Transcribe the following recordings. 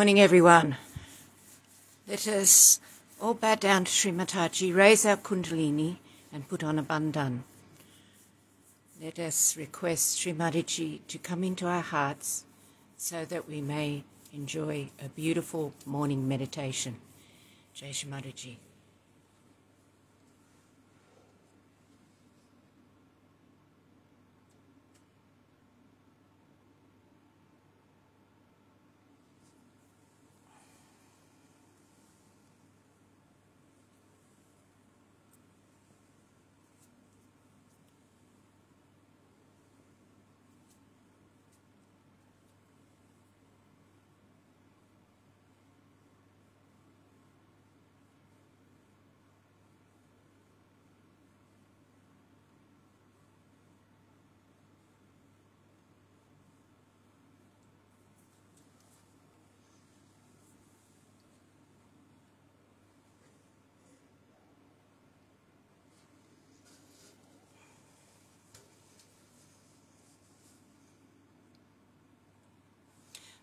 morning, everyone. Let us all bow down to Shri Mataji, raise our kundalini and put on a bandhan. Let us request Shri Mataji to come into our hearts so that we may enjoy a beautiful morning meditation. Jai Shri Mataji.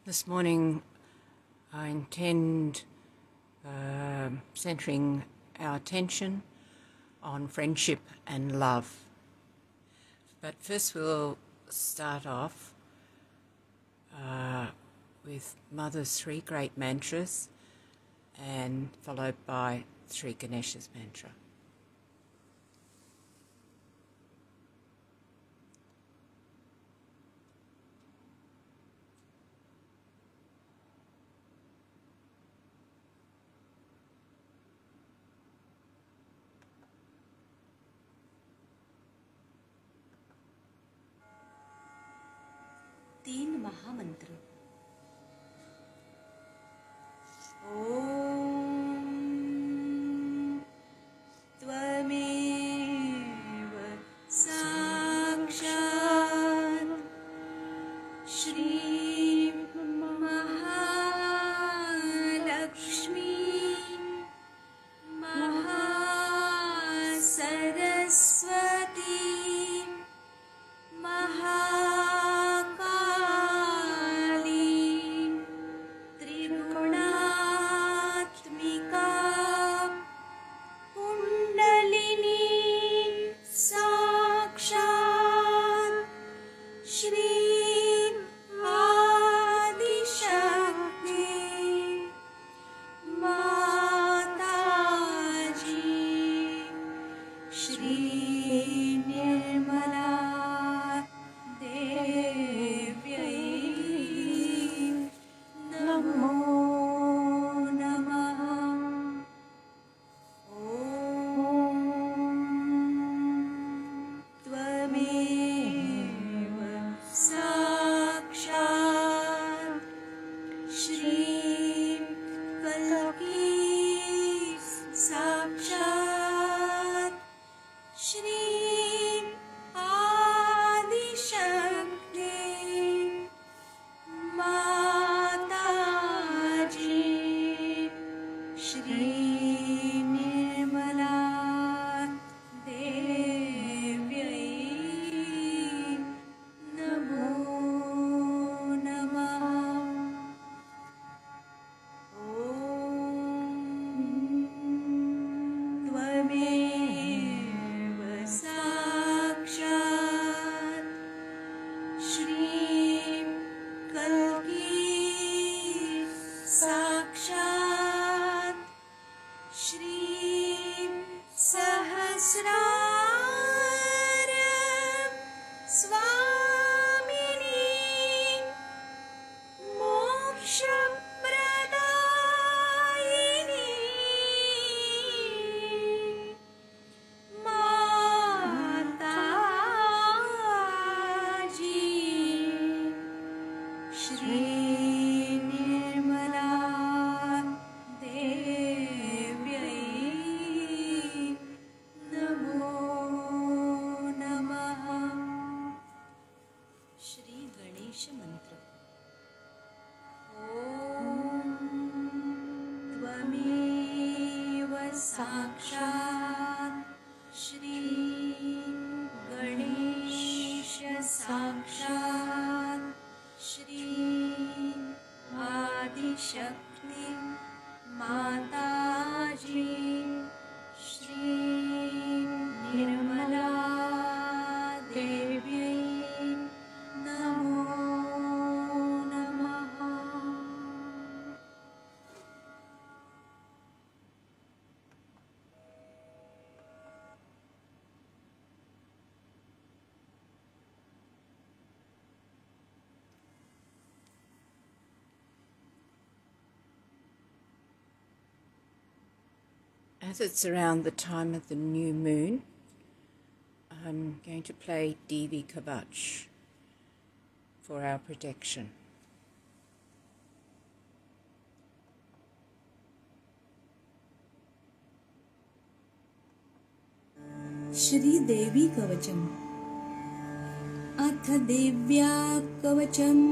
This morning I intend centering our attention on friendship and love. But first we'll start off with Mother's 3 great mantras and followed by Sri Ganesha's mantra. तीन महामंत्र। ओम त्वमेव साक्षात् श्री महालक्ष्मी महासरस्वती साक्षात् श्री गणेश साक्षात् श्री आदिशक्ति शक्तिं माताजी श्री निर्मला देव्यै नमो नमः। As it's around the time of the new moon, I'm going to play Devi Kavach for our protection. Shri देवी कवचम्। अथ देव्या कवचम्।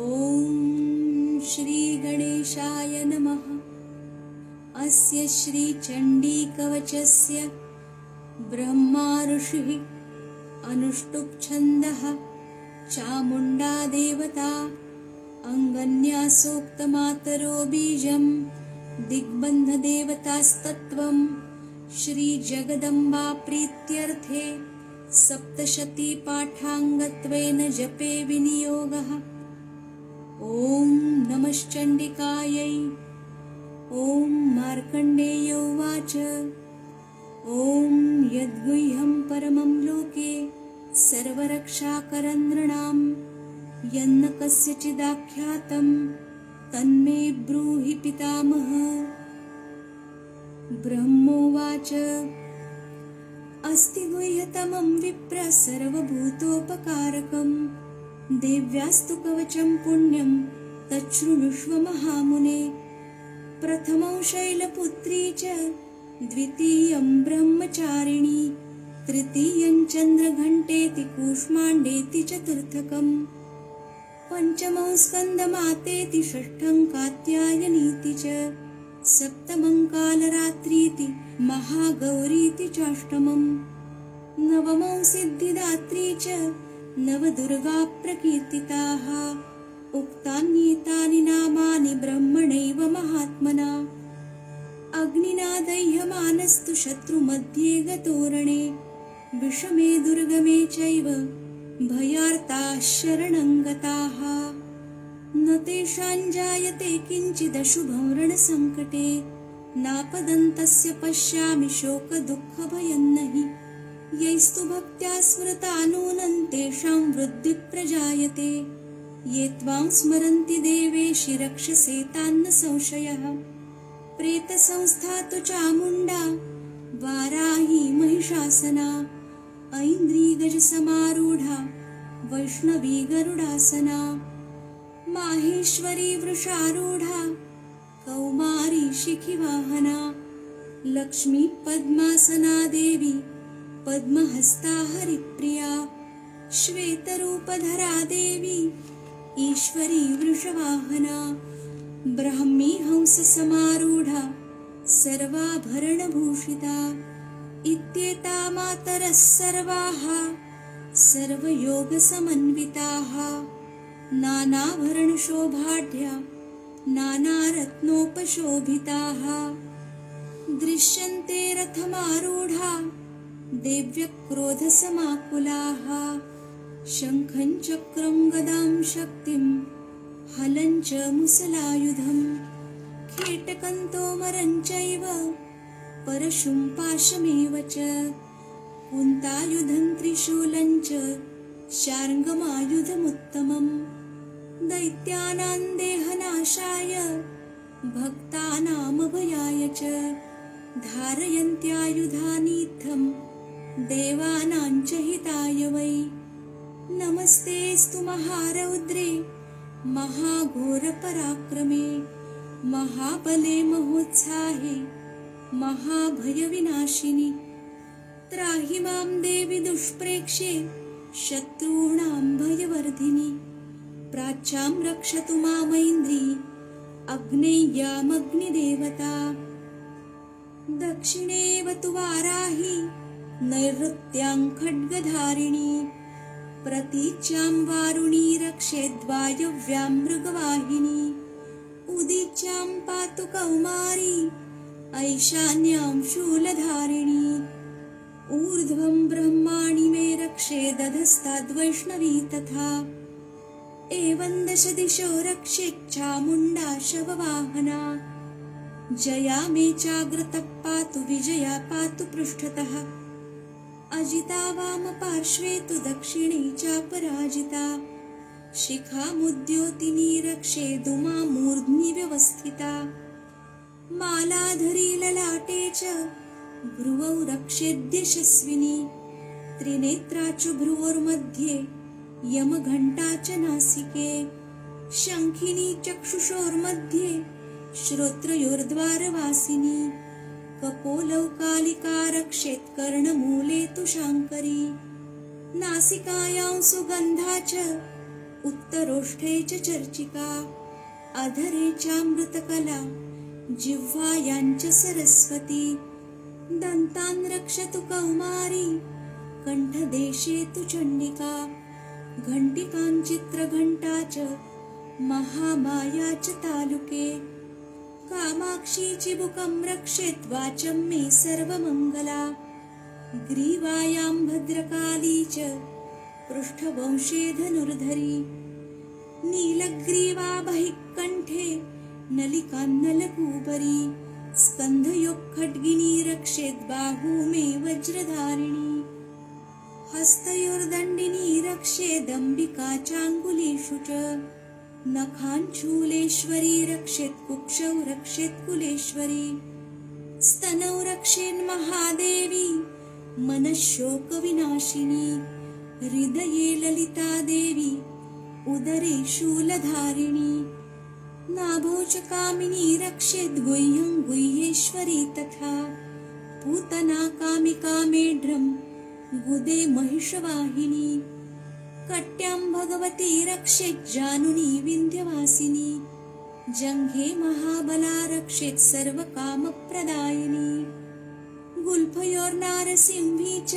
ॐ श्री गणेशाय नमः। अस्य श्री चण्डी कवचस्य ब्रह्मा ऋषिः अनुष्टुप् छन्दः चामुण्डा देवता अङ्गन्या सूक्तमातरो बीजं दिग्बन्धदेवतास्तत्त्वं श्रीजगदम्बा प्रीत्यर्थे सप्तशती पाठाङ्गत्वेन जपे विनियोगः। ॐ नमश्चण्डिकायै। ॐ मार्कण्डेय उवाच। ॐ यद्गुह्यं परमं लोके सर्वरक्षाकरं नृणां यन्न कस्यचिदाख्यातं तन्मे ब्रूहि पितामह। ब्रह्मोवाच। अस्ति गुह्यतमं विप्र सर्वभूतोपकारकं देव्यास्तु कवचं पुण्यं तच्छृणुष्व महामुने। प्रथमं शैलपुत्री च द्वितीयं ब्रह्मचारिणी तृतीयं चन्द्रघण्टेति कूष्माण्डेति चतुर्थकं पञ्चमं स्कन्दमातेति षष्ठं कात्यायनीति च सप्तमं कालरात्रीति महागौरीति चाष्टमं नवमं सिद्धिदात्री च नवदुर्गा प्रकीर्तिताः। उक्तान्येतानि नामानि ब्रह्मणैव महात्मना। अग्निना दह्यमानस्तु शत्रुमध्ये गतोरणे विषमे दुर्गमे चैव भयार्ताः शरणं गताः। न तेषां जायते किञ्चिदशुभं रणसङ्कटे नापदन्तस्य पश्यामि शोकदुःखभयं नहि। यैस्तु भक्त्या स्मृता नूनं तेषां वृद्धिः प्रजायते ये त्वां स्मरन्ति देवेशि रक्षसे तान्न संशयः। प्रेतसंस्था तु चामुण्डा वाराही महिषासना ऐन्द्री गजसमारूढा वैष्णवी गरुडासना माहेश्वरी वृषारूढा कौमारी शिखिवाहना लक्ष्मी पद्मासना देवी पद्महस्ता हरिप्रिया श्वेतरूपधरा देवी ईश्वरी वृषवाहना ब्राह्मी हंससमारूढा सर्वाभरणभूषिता इत्येता मातरः सर्वाः सर्वयोगसमन्विताः नानाभरणशोभाढ्या नानारत्नोपशोभिताः दृश्यन्ते रथमारूढा देव्यक्रोधसमाकुलाः शङ्खं चक्रं गदां शक्तिं हलं च मुसलायुधं खेटकं तोमरं चैव परशुं पाशमेव च कुन्तायुधं त्रिशूलं च शार्ङ्गमायुधमुत्तमं दैत्यानां देहनाशाय भक्तानामभयाय च धारयन्त्यायुधानीत्थं देवानां च हिताय वै। नमस्तेस्तु महारौद्रे महाघोरपराक्रमे महाबले महोत्साहे महाभयविनाशिनि त्राहि मां देवि दुष्प्रेक्षे शत्रूणां भयवर्धिनि प्राच्यां रक्षतु मामैन्द्री अग्नेयामग्निदेवता दक्षिणेव तु वाराही नैऋत्यां खड्गधारिणी प्रतीच्यां वारुणी रक्षेद्वायव्यां मृगवाहिनी उदीच्यां पातु कौमारी ऐशान्यां शूलधारिणी ऊर्ध्वं ब्रह्माणि मे रक्षेदधस्ताद्वैष्णवी तथा एवं दश दिशो रक्षेच्चामुण्डा शववाहना जया मे चाग्रतः पातु विजया पातु पृष्ठतः अजिता वामपार्श्वे तु दक्षिणे चापराजिता शिखामुद्योतिनी रक्षेदुमा मूर्ध्नि व्यवस्थिता मालाधरी ललाटे च भ्रुवौ रक्षेद्यशस्विनी त्रिनेत्रा च भ्रुवोर्मध्ये यमघण्टा च नासिके शङ्खिनी चक्षुषोर्मध्ये श्रोत्रयोर्द्वारवासिनी कपोलौ कालिका रक्षेत्कर्णमूले तु शाङ्करी नासिकायां सुगन्धा च उत्तरोष्ठे च चर्चिका अधरे चामृतकला जिह्वायां च सरस्वती दन्तान् रक्षतु कौमारी कण्ठदेशे तु चण्डिका घण्टिकां चित्रघण्टा च महामाया च तालुके कामाक्षी चिबुकं रक्षेत् वाचं मे सर्वमङ्गला ग्रीवायां भद्रकाली च पृष्ठवंशे धनुर्धरी नीलग्रीवा बहिः कण्ठे नलिकान्नलकूपरी स्कन्धयोः खड्गिनी रक्षेद्बाहू मे वज्रधारिणी हस्तयोर्दण्डिनी रक्षेदम्बिका चाङ्गुलीषु च नखाञ्चूलेश्वरी रक्षेत् कुक्षौ रक्षेत् कुलेश्वरी स्तनौ रक्षेन्महादेवी मनःशोकविनाशिनी हृदये ललिता देवी उदरे शूलधारिणी नाभौ च कामिनी रक्षेद्गुह्यं गुह्येश्वरी तथा पूतना कामिका मेढ्रं गुदे महिषवाहिनी कट्यां भगवती रक्षेज्जानुनी विन्ध्यवासिनी जङ्घे महाबला रक्षेत् सर्वकामप्रदायिनी गुल्फयोर्नारसिंही च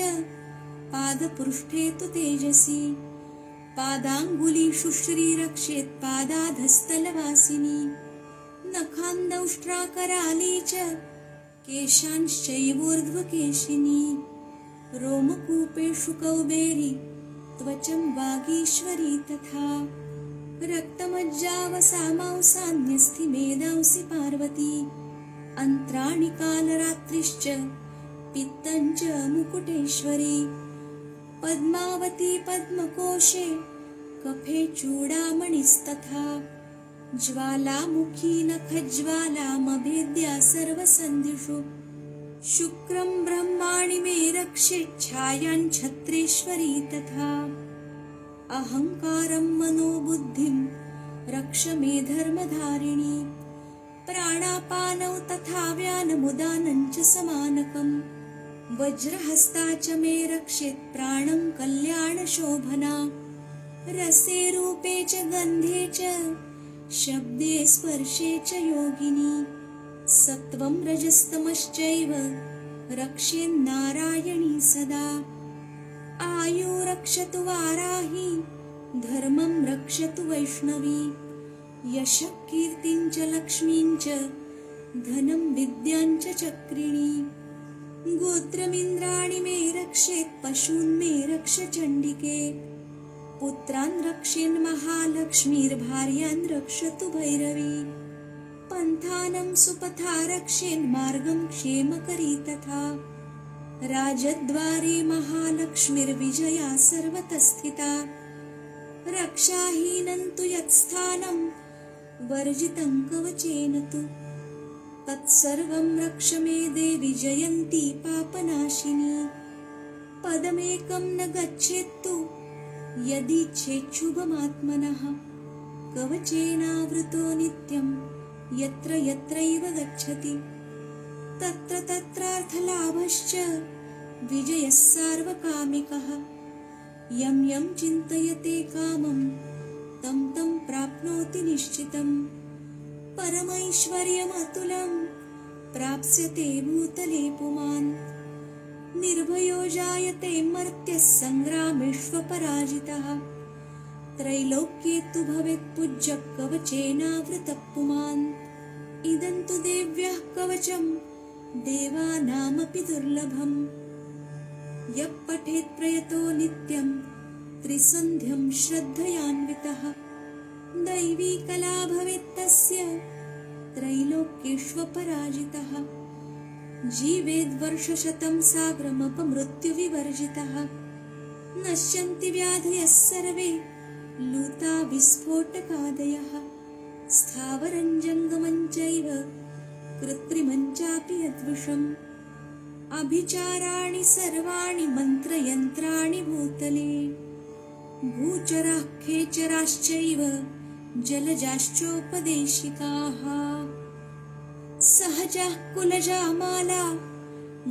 पादपृष्ठे तु तेजसी पादाङ्गुलीषु श्रीरक्षेत् पादाधस्तलवासिनी नखान्दौष्ट्राकराली च केशांश्चैवोर्ध्वकेशिनी रोमकूपेषु कौबेरी त्वचं वागीश्वरी तथा रक्तमज्जावसामांसान्यस्थि मेदांसि पार्वती अन्त्राणि कालरात्रिश्च पित्तं च मुकुटेश्वरी पद्मावती पद्मकोशे कफे चूडामणिस्तथा ज्वालामुखी नखज्वालामभेद्या सर्वसन्धिषु शुक्रं ब्रह्माणि मे रक्षेच्छायां छत्रेश्वरी तथा अहङ्कारं मनोबुद्धिं रक्ष मे धर्मधारिणी प्राणापानौ तथा व्यानमुदानं च समानकम् वज्रहस्ता च मे रक्षेत् प्राणं कल्याणशोभना रसे रूपे च गन्धे च शब्दे स्पर्शे च योगिनी सत्वं रजस्तमश्चैव रक्षेन्नारायणी सदा आयु रक्षतु वाराही धर्मं रक्षतु वैष्णवी यशः कीर्तिं च लक्ष्मीं च धनं विद्यां च चक्रिणी गोत्रमिन्द्राणि मे रक्षेत् पशून् मे रक्ष चण्डिके पुत्रान् रक्षेन् महालक्ष्मीर्भार्यान् रक्षतु भैरवी पन्थानं सुपथा रक्षेन् मार्गं क्षेमकरी तथा राजद्वारे महालक्ष्मीर्विजया सर्वतस्थिता रक्षाहीनं तु यत्स्थानं वर्जितं कवचेन तु तत्सर्वं रक्ष मे देवि जयन्ती पापनाशिनी पदमेकं न गच्छेत्तु यदीच्छेच्छुभमात्मनः कवचेनावृतो नित्यं यत्र यत्रैव गच्छति तत्र तत्रार्थलाभश्च विजयः सार्वकामिकः यं यं चिन्तयते कामं तं तं प्राप्नोति निश्चितम् परमैश्वर्यमतुलं प्राप्स्यते भूतले पुमान् निर्भयो जायते मर्त्यः सङ्ग्रामेष्वपराजितः त्रैलोक्ये तु भवेत् पूज्यः कवचेनावृतः पुमान् इदं तु देव्यः कवचं देवानामपि दुर्लभम् यः पठेत् प्रयतो नित्यं त्रिसन्ध्यं श्रद्धयान्वितः दैवी कला भवेत् तस्य त्रैलोक्येष्वपराजितः जीवेद्वर्षशतं साग्रमपमृत्युविवर्जितः नश्यन्ति व्याधयः सर्वे लूता विस्फोटकादयः स्थावरं जङ्गमं चैव कृत्रिमं चापि यद्विषम् अभिचाराणि सर्वाणि मन्त्रयन्त्राणि भूतले भूचराः खेचराश्चैव जलजाश्चोपदेशिकाः सहजाः कुलजा माला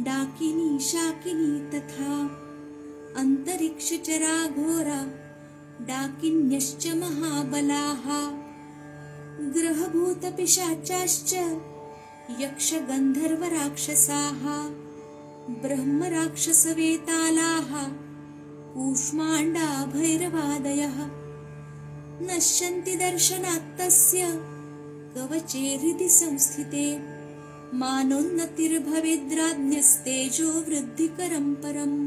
डाकिनी शाकिनी तथा अन्तरिक्षचरा घोरा डाकिन्यश्च महाबलाः ग्रहभूतपिशाचाश्च यक्षगन्धर्वराक्षसाः ब्रह्मराक्षसवेतालाः कूष्माण्डा भैरवादयः नश्यन्ति दर्शनात्तस्य कवचे हृदि संस्थिते मानोन्नतिर्भवेद्राज्ञस्तेजो वृद्धिकरं परम्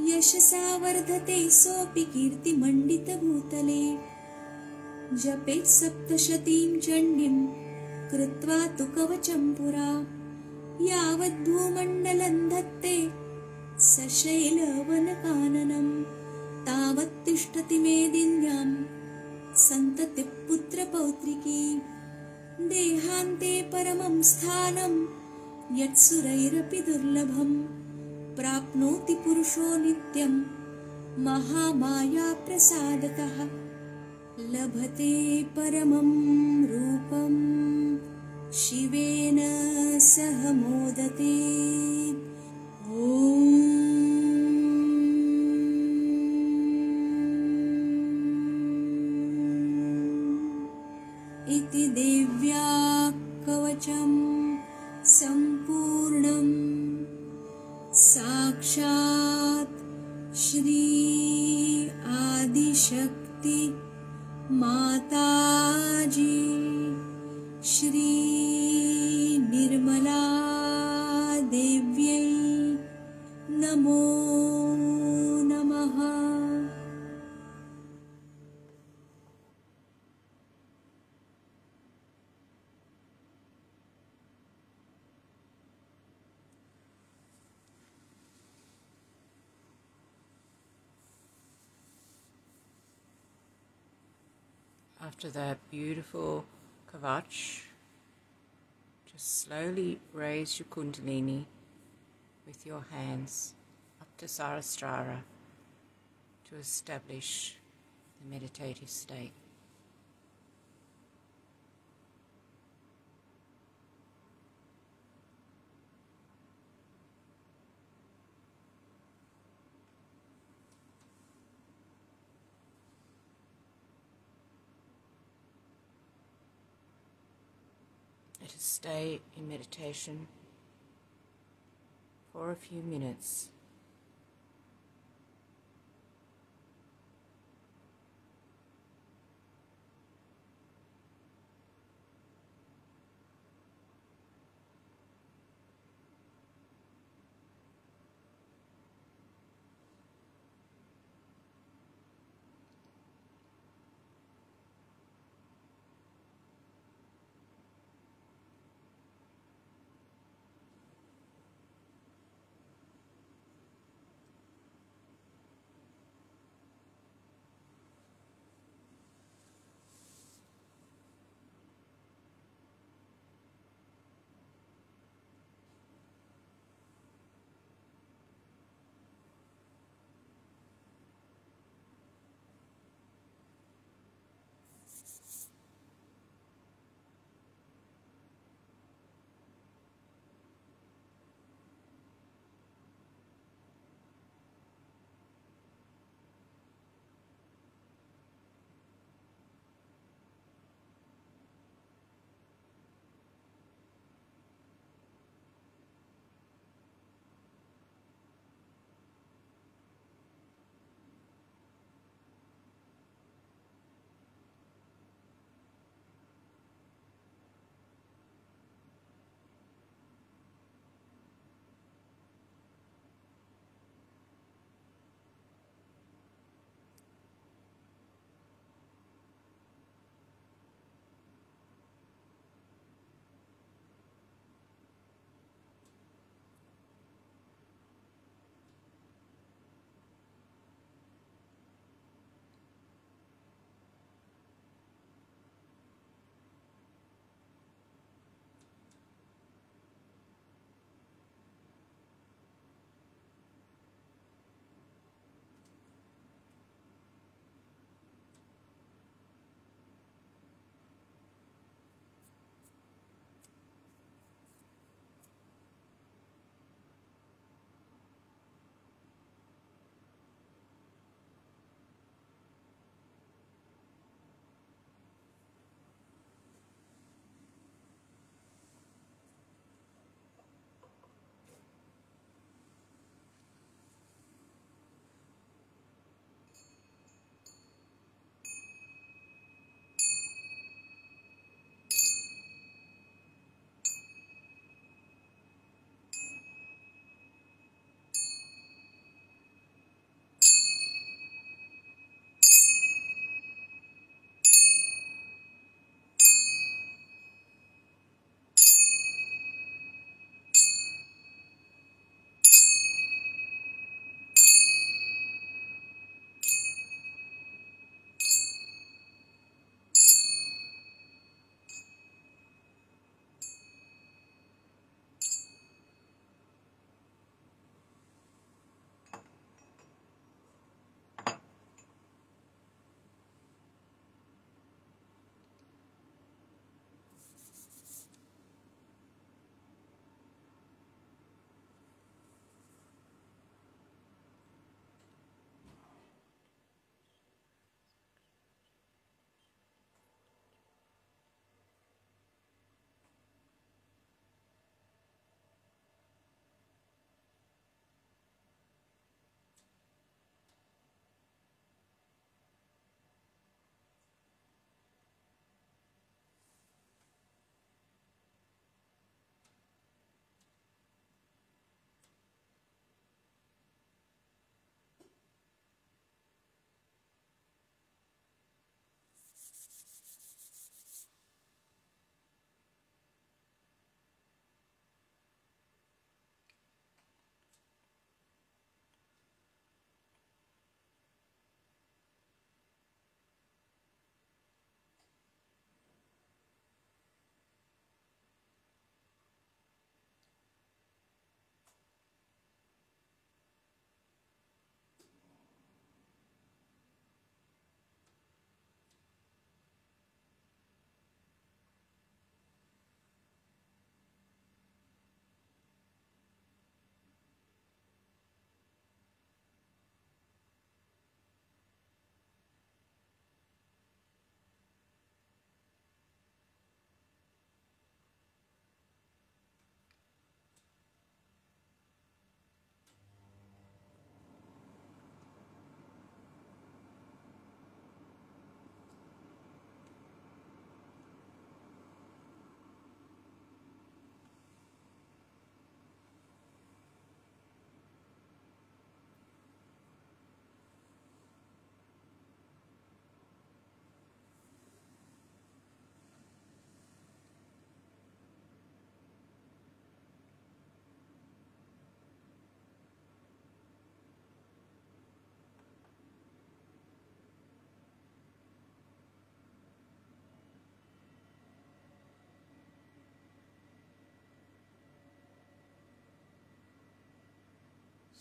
यशसा वर्धते सोऽपि कीर्तिमण्डितभूतले जपेत् सप्तशतीं चण्डीं कृत्वा तु कवचं पुरा यावद्भूमण्डलं धत्ते सशैलवनकाननं तावत् तिष्ठति मेदिन्यां सन्ततिः पुत्रपौत्रिकी देहान्ते परमं स्थानं यत्सुरैरपि दुर्लभं प्राप्नोति पुरुषो नित्यं महामायाप्रसादतः लभते परमं रूपं शिवेन सह मोदते ॐ इति देव्या कवचं सम्पूर्णं साक्षात् श्री आदिशक्ति माताजी श्री निर्मला देव्यै नमो नमः। After that beautiful kavach, just slowly raise your kundalini with your hands up to Sarasrara to establish the meditative state. Let us stay in meditation for a few minutes.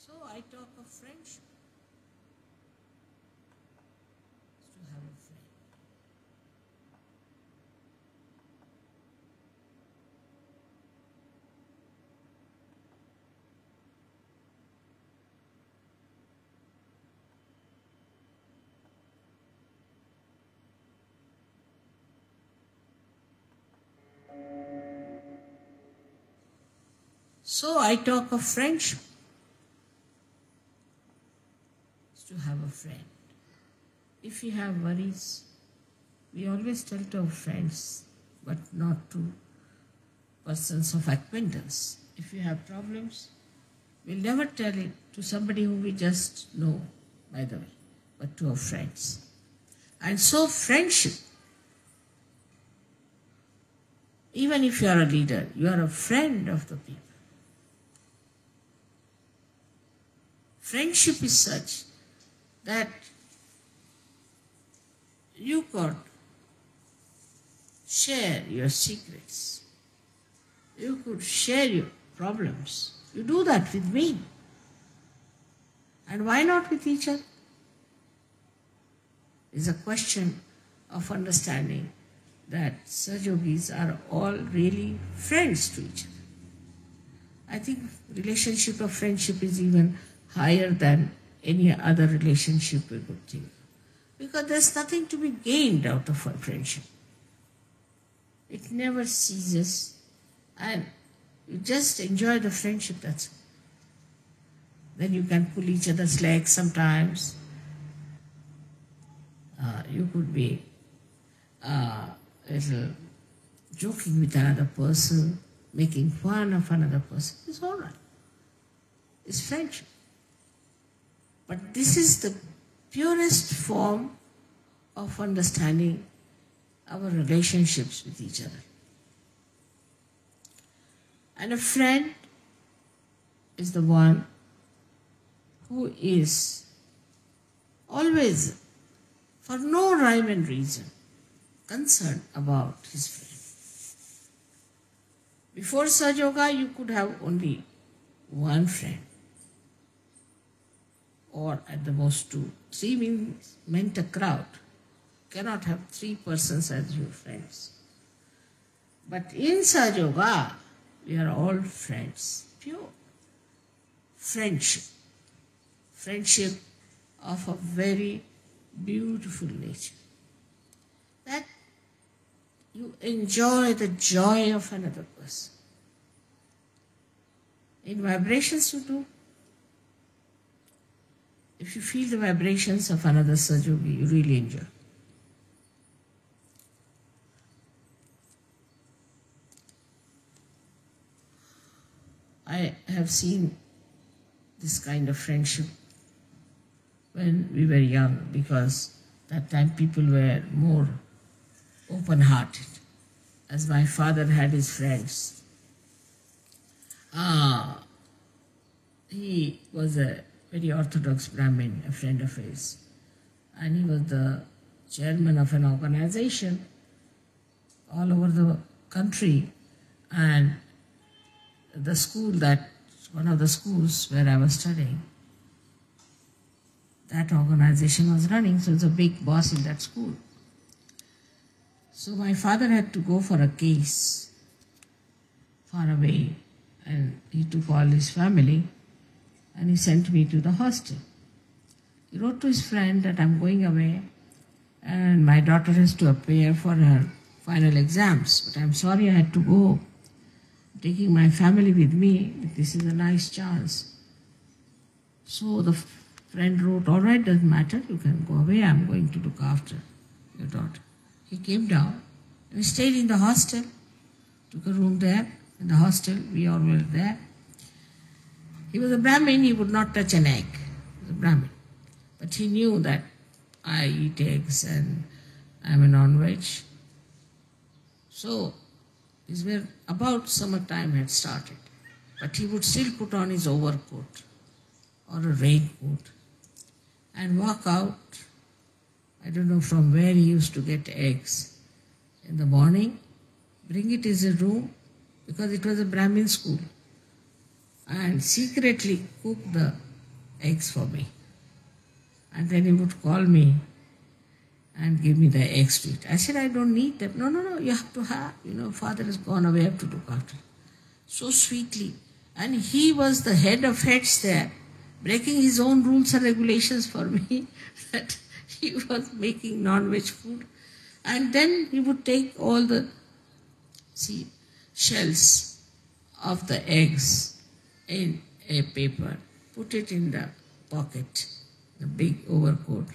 So I talk of friendship. To have a friend. So I talk of friendship. To have a friend. If we have worries, we always tell to our friends, but not to persons of acquaintance. If we have problems, we'll never tell it to somebody whom we just know, by the way, but to our friends. And so friendship, even if you are a leader, you are a friend of the people. Friendship is such that you could share your secrets. You could share your problems. You do that with me. And why not with each other? It's a question of understanding that Sahajogis are all really friends to each other. I think relationship of friendship is even higher than any other relationship we could think. Because there's nothing to be gained out of a friendship. It never ceases and you just enjoy the friendship, that's all. Then you can pull each other's legs sometimes. You could be little joking with another person, making fun of another person. It's all right. It's friendship. But this is the purest form of understanding our relationships with each other. And a friend is the one who is always, for no rhyme and reason, concerned about his friend. Before Sahaja, you could have only one friend, or at the most two. Three meant a crowd. Cannot have three persons as your friends. But in Sahaja, we are all friends, pure friendship. Friendship of a very beautiful nature. That you enjoy the joy of another person. In vibrations you do. If you feel the vibrations of another Sahajogi, you really enjoy. I have seen this kind of friendship when we were young, because that time people were more open-hearted, as my father had his friends. He was a very orthodox Brahmin, a friend of his, and he was the chairman of an organization all over the country, and the school one of the schools where I was studying, that organization was running, so he was a big boss in that school. So my father had to go for a case far away, and he took all his family and he sent me to the hostel. He wrote to his friend that I'm going away and my daughter has to appear for her final exams, but I'm sorry I had to go. I'm taking my family with me, but this is a nice chance. So the friend wrote, all right, doesn't matter, you can go away, I'm going to look after your daughter. He came down and we stayed in the hostel, took a room there. In the hostel, we all were there. He was a Brahmin, he would not touch an egg. He was a Brahmin. But he knew that I eat eggs and I'm a non-veg. So, this were about summertime had started. But he would still put on his overcoat or a raincoat and walk out. I don't know from where he used to get eggs in the morning, bring it in his room, because it was a Brahmin school, and secretly cook the eggs for me. And then he would call me and give me the eggs to eat. I said, I don't need them. No, you have to have. Father has gone away, I have to look after. So sweetly. And he was the head of heads there, breaking his own rules and regulations for me, that he was making non-veg food. And then he would take all the shells of the eggs in a paper, put it in the pocket, the big overcoat,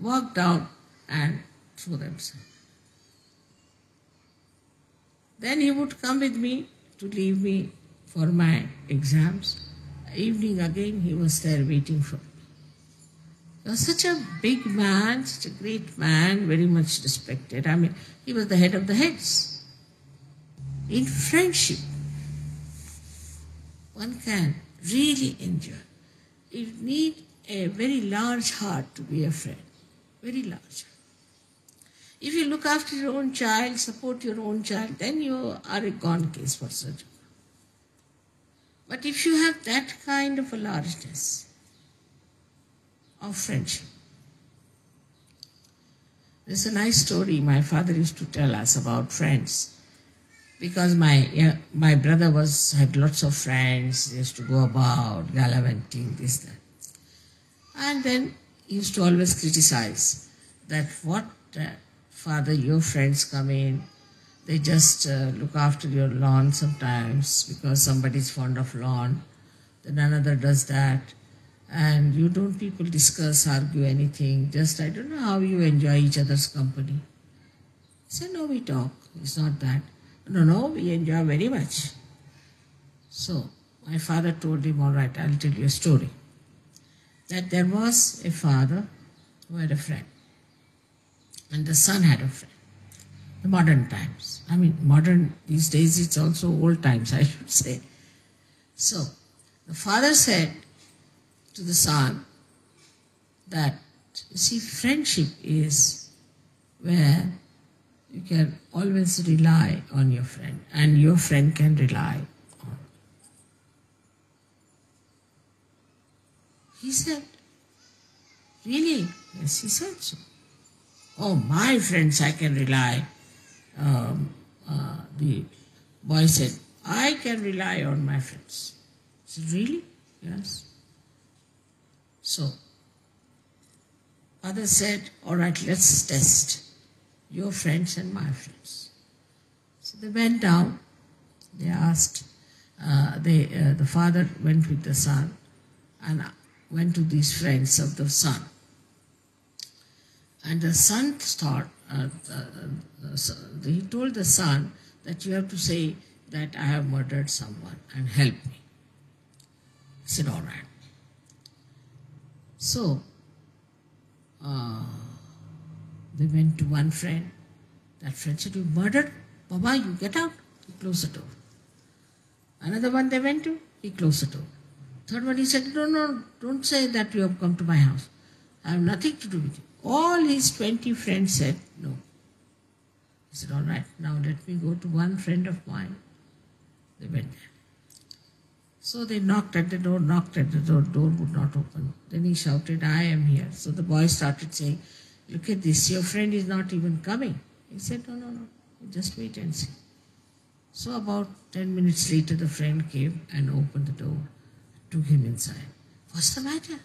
walk down and throw them. Then he would come with me to leave me for my exams. Evening again he was there waiting for me. He was such a big man, such a great man, very much respected. He was the head of the heads. In friendship, one can really enjoy. You need a very large heart to be a friend. Very large. If you look after your own child, support your own child, then you are a gone case for such. But if you have that kind of a largeness of friendship, there's a nice story my father used to tell us about friends. Because my brother had lots of friends, he used to go about, gallivanting, this, that. And then he used to always criticize that father, your friends come in, they just look after your lawn sometimes because somebody is fond of lawn, then another does that, and you don't people discuss, argue anything, just I don't know how you enjoy each other's company. He said, no, we talk, it's not that. No, we enjoy very much. So my father told him, all right, I'll tell you a story. That there was a father who had a friend. And the son had a friend. The modern times. Modern, these days it's also old times, I should say. So the father said to the son that, you see, friendship is where you can always rely on your friend, and your friend can rely on. He said, really? Yes, he said so. Oh, my friends I can rely. The boy said, I can rely on my friends. He said, really? Yes. So, father said, all right, let's test your friends and my friends. So they went down, they asked, the father went with the son and went to these friends of the son. And the son thought, he told the son that you have to say that I have murdered someone and help me. He said, all right. So, they went to one friend. That friend said, you murdered? Baba, you get out. He closed the door. Another one they went to, he closed the door. Third one, he said, no, don't say that you have come to my house. I have nothing to do with you. All his 20 friends said, no. He said, all right, now let me go to one friend of mine. They went there. So they knocked at the door, door would not open. Then he shouted, I am here. So the boy started saying, look at this, your friend is not even coming. He said, no, just wait and see. So about 10 minutes later, the friend came and opened the door, took him inside. What's the matter?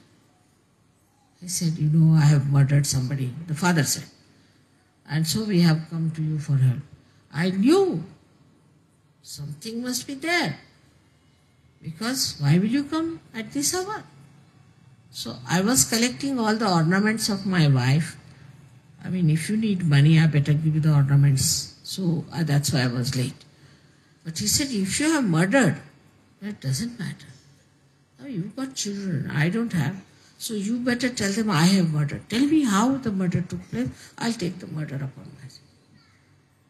He said, I have murdered somebody. The father said, and so we have come to you for help. I knew something must be there. Because why will you come at this hour? So I was collecting all the ornaments of my wife. If you need money, I better give you the ornaments. So that's why I was late. But he said, if you have murdered, that doesn't matter. Now you've got children, I don't have. So you better tell them I have murdered. Tell me how the murder took place. I'll take the murder upon myself.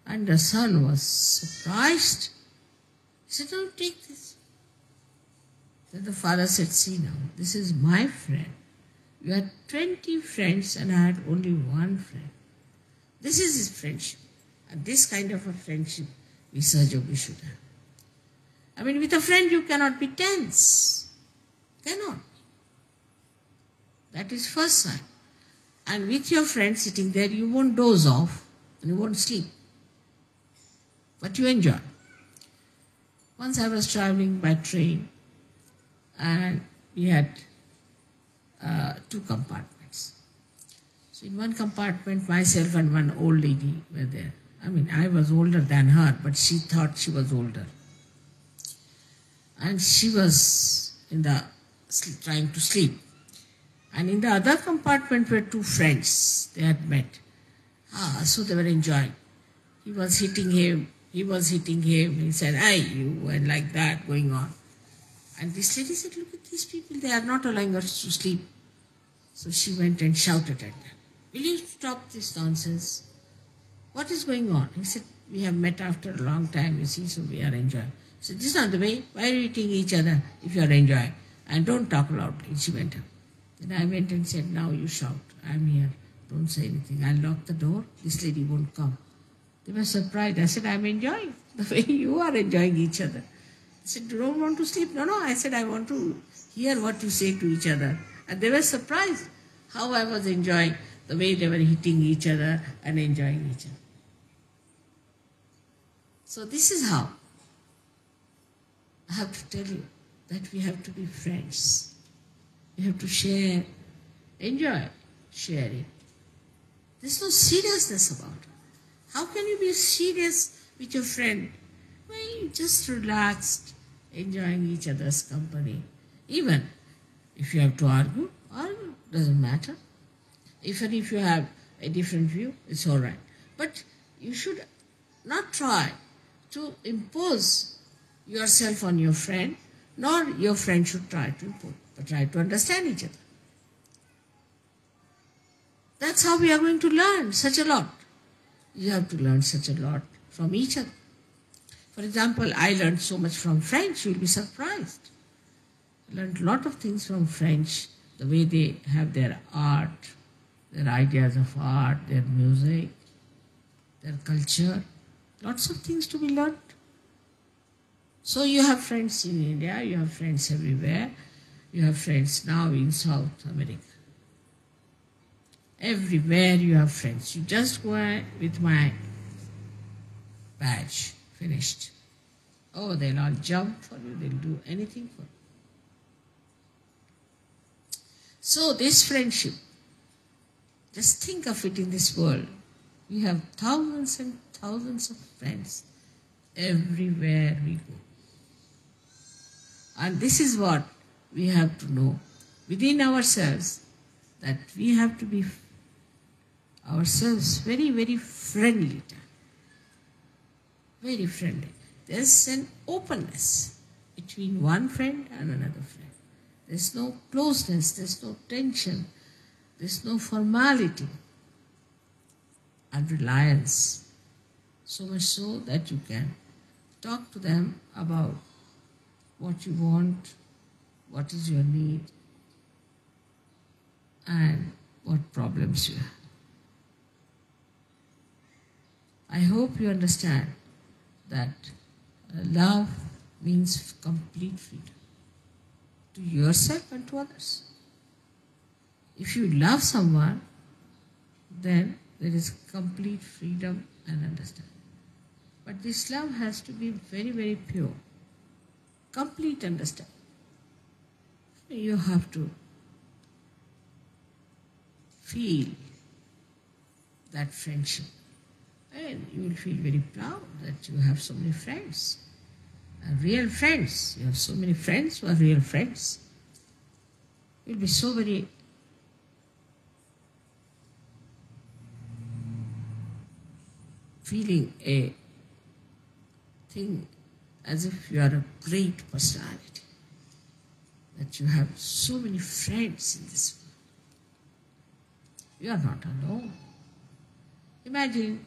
And the son was surprised. He said, no, take this. Then the father said, see now, this is my friend. You had 20 friends and I had only one friend. This is his friendship. And this kind of a friendship we Sahaja should have. With a friend you cannot be tense. Cannot. That is first sign. And with your friend sitting there, you won't doze off and you won't sleep. But you enjoy. Once I was traveling by train and we had 2 compartments. So in one compartment, myself and one old lady were there. I mean, I was older than her, but she thought she was older. And she was trying to sleep. And in the other compartment were 2 friends. They had met. So they were enjoying. He was hitting him. He was hitting him. He said, "Hey, you," and like that going on. And this lady said, "Look at these people. They are not allowing us to sleep." So she went and shouted at them, "Will you stop this nonsense? What is going on?" He said, "We have met after a long time, you see, so we are enjoying." He said, "This is not the way. Why are you hitting each other if you are enjoying? And don't talk loudly." She went up. Then I went and said, "Now you shout. I'm here. Don't say anything. I'll lock the door. This lady won't come." They were surprised. I said, "I'm enjoying the way you are enjoying each other." They said, "You don't want to sleep?" No, I said, "I want to hear what you say to each other." And they were surprised how I was enjoying the way they were hitting each other and enjoying each other. So this is how I have to tell you that we have to be friends. We have to share, enjoy sharing. There's no seriousness about it. How can you be serious with your friend when you just relaxed, enjoying each other's company? Even if you have to argue, doesn't matter. Even if you have a different view, it's all right. But you should not try to impose yourself on your friend, nor your friend should try to impose, but try to understand each other. That's how we are going to learn such a lot. You have to learn such a lot from each other. For example, I learned so much from French, you'll be surprised. I learned a lot of things from French, the way they have their art, their ideas of art, their music, their culture. Lots of things to be learned. So you have friends in India, you have friends everywhere. You have friends now in South America. Everywhere you have friends. You just go with my badge. Finished. Oh, they'll all jump for you. They'll do anything for you. So this friendship, just think of it in this world. We have thousands and thousands of friends everywhere we go. And this is what we have to know within ourselves, that we have to be ourselves very, very friendly. Very friendly. There's an openness between one friend and another friend. There's no closeness, there's no tension, there's no formality and reliance. So much so that you can talk to them about what you want, what is your need, and what problems you have. I hope you understand that love means complete freedom to yourself and to others. If you love someone, then there is complete freedom and understanding. But this love has to be very, very pure. Complete understanding. You have to feel that friendship. And you will feel very proud that you have so many friends. And real friends. You have so many friends who are real friends. You'll be so very feeling a thing as if you are a great personality. That you have so many friends in this world. You are not alone. Imagine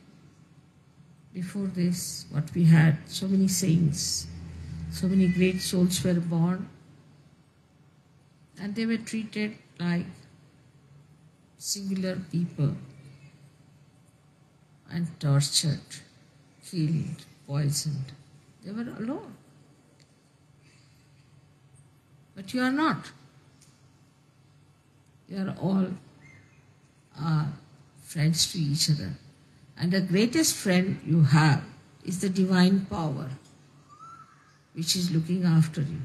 before this, what we had, so many saints, so many great souls were born, and they were treated like singular people and tortured, killed, poisoned. They were alone. But you are not. You are all friends to each other. And the greatest friend you have is the divine power, which is looking after you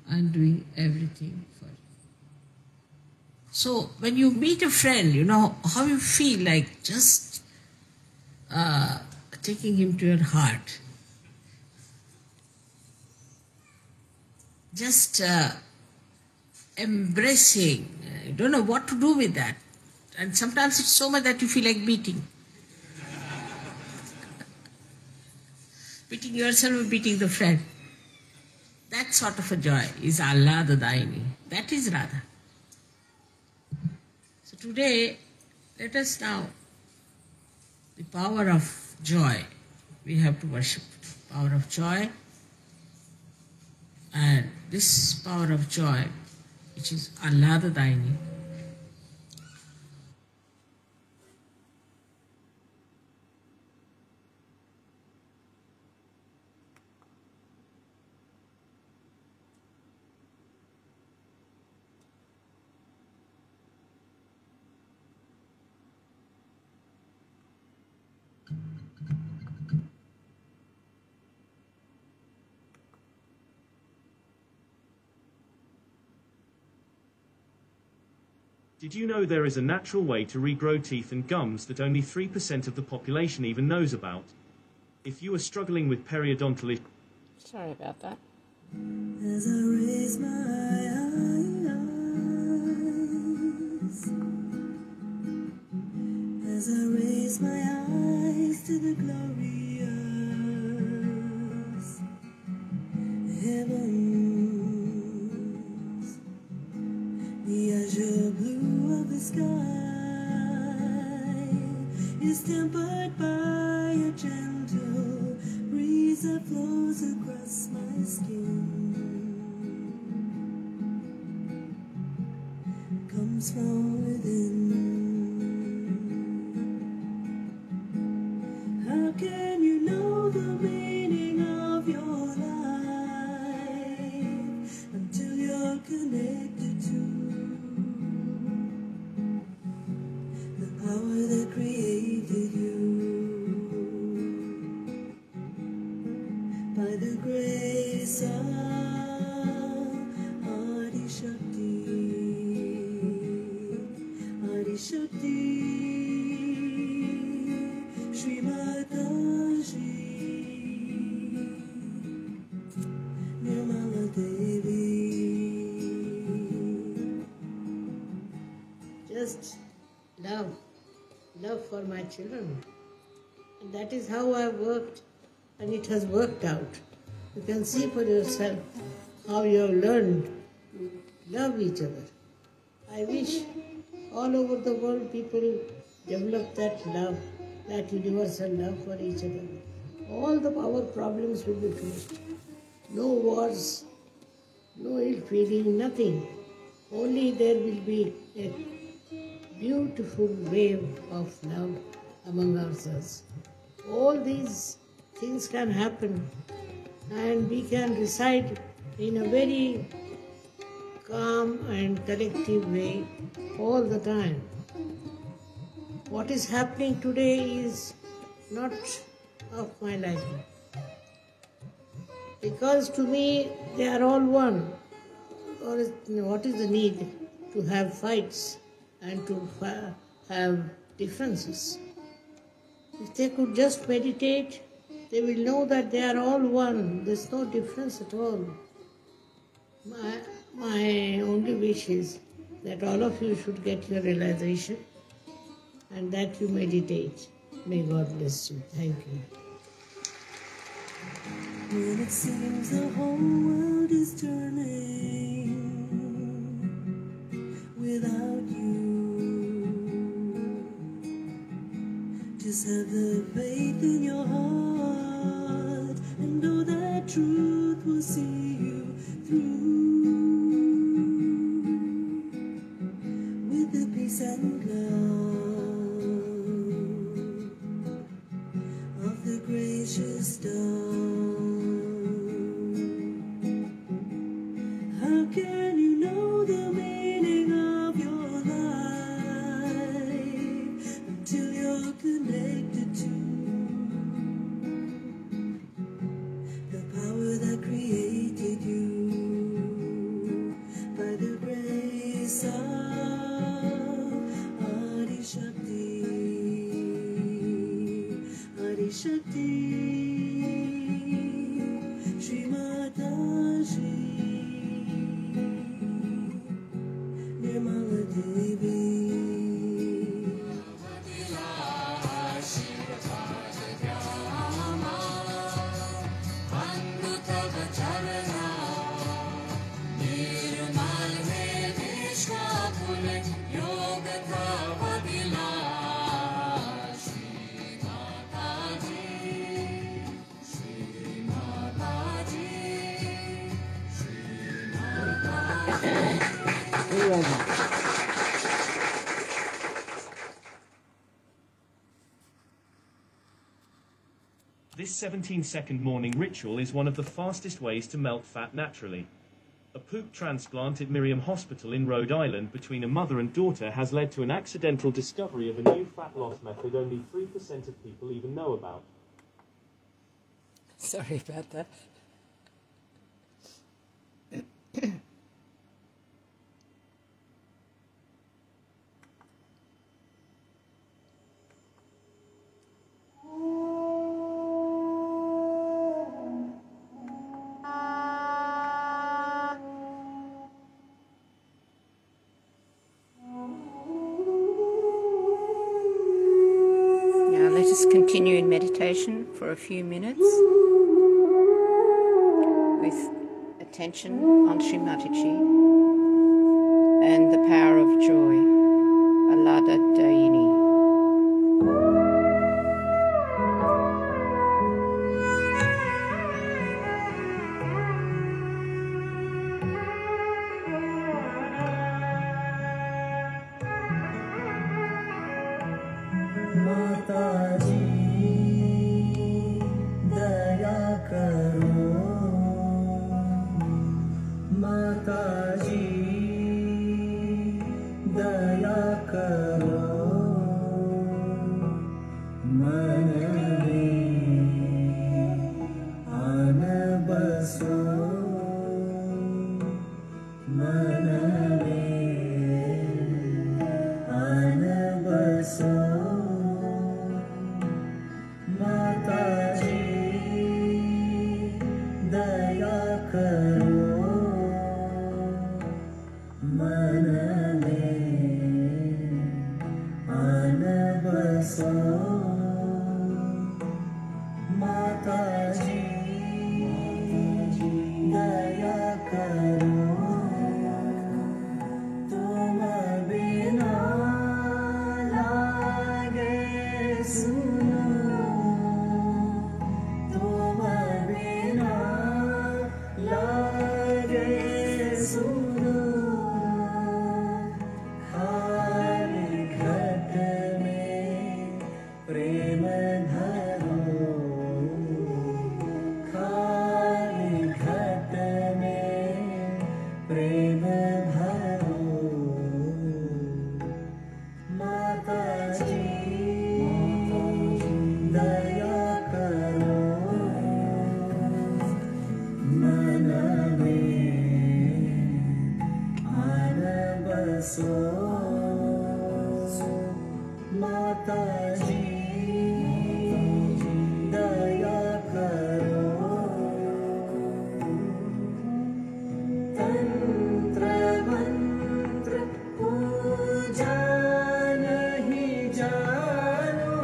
and doing everything for you. So when you meet a friend, you know how you feel like just taking him to your heart. Just embracing. You don't know what to do with that. And sometimes it's so much that you feel like beating. Beating yourself or beating the friend. That sort of a joy is Allah the Daini. That is Radha. So today, let us now, the power of joy, we have to worship. Power of joy. And this power of joy, which is Allah the Daini, Did you know there is a natural way to regrow teeth and gums that only 3% of the population even knows about? If you are struggling with periodontal issues... Sorry about that. As I raise my eyes, as I raise my eyes to the glorious heavens, the azure blue of the sky is tempered by a gentle breeze that flows across my skin, comes from within. How can you know the meaning of your life until you're connected to the power that created you? By the grace of Adi Shakti, Shri Mataji, Nirmala Devi. just love for my children. And that is how I worked, and it has worked out. You can see for yourself how you have learned to love each other. I wish all over the world people develop that love, that universal love for each other. All our problems will be finished. No wars, no ill feeling, nothing. Only there will be a beautiful wave of love among ourselves. All these things can happen, and we can reside in a very calm and collective way all the time. What is happening today is not of my liking, because to me they are all one. Or what is the need to have fights and to have differences? If they could just meditate, they will know that they are all one. There's no difference at all. My only wish is that all of you should get your realization and that you meditate. May God bless you. Thank you. When it seems the whole world is turning without you, just have the faith in your heart and know that truth will see you through. With the peace and love of the gracious dawn. How can you know the meaning of your life सा आदि शक्ति श्री माताजी Nirmala Devi This 17-second morning ritual is one of the fastest ways to melt fat naturally. A poop transplant at Miriam Hospital in Rhode Island between a mother and daughter has led to an accidental discovery of a new fat loss method only 3% of people even know about. Sorry about that. Let us continue in meditation for a few minutes with attention on Shri Mataji and the power of joy, Alada Dayini. माताजी दया करो माताजी दया करो मन में आन बसो मन में आन बसो माताजी दया करो मन में आन बसो माताजी दया करो तुम बिना लागे सुनो तुम बिना लागे सुनो खाली घट में प्रेम धरो खाली घट में प्रेम भरो माताजी दया करो मन में आन बसो माताजी दया करो तंत्र मंत्र पूजा नहीं जानो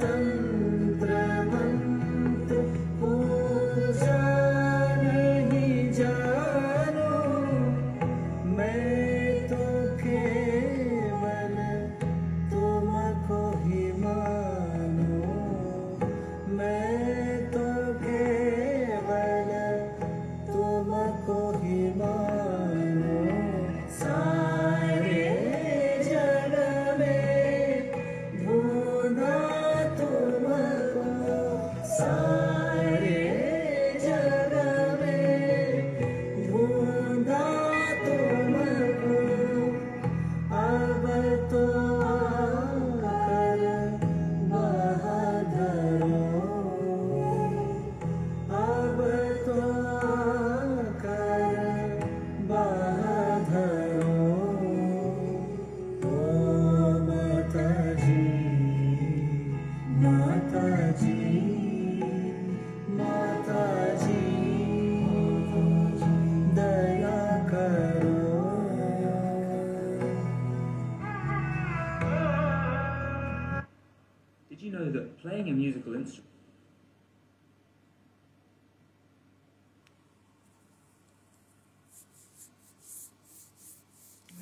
तंत्र मंत्र पूजा नहीं जानो मैं तो केवल तुमको ही playing a musical instrument.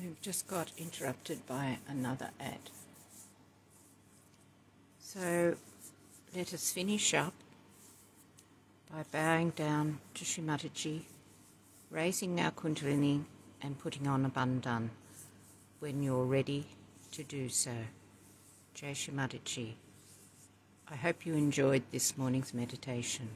We've just got interrupted by another ad. So let us finish up by bowing down to Shri Mataji, raising our Kundalini and putting on a bandhan when you're ready to do so. Jai Shri Mataji. I hope you enjoyed this morning's meditation.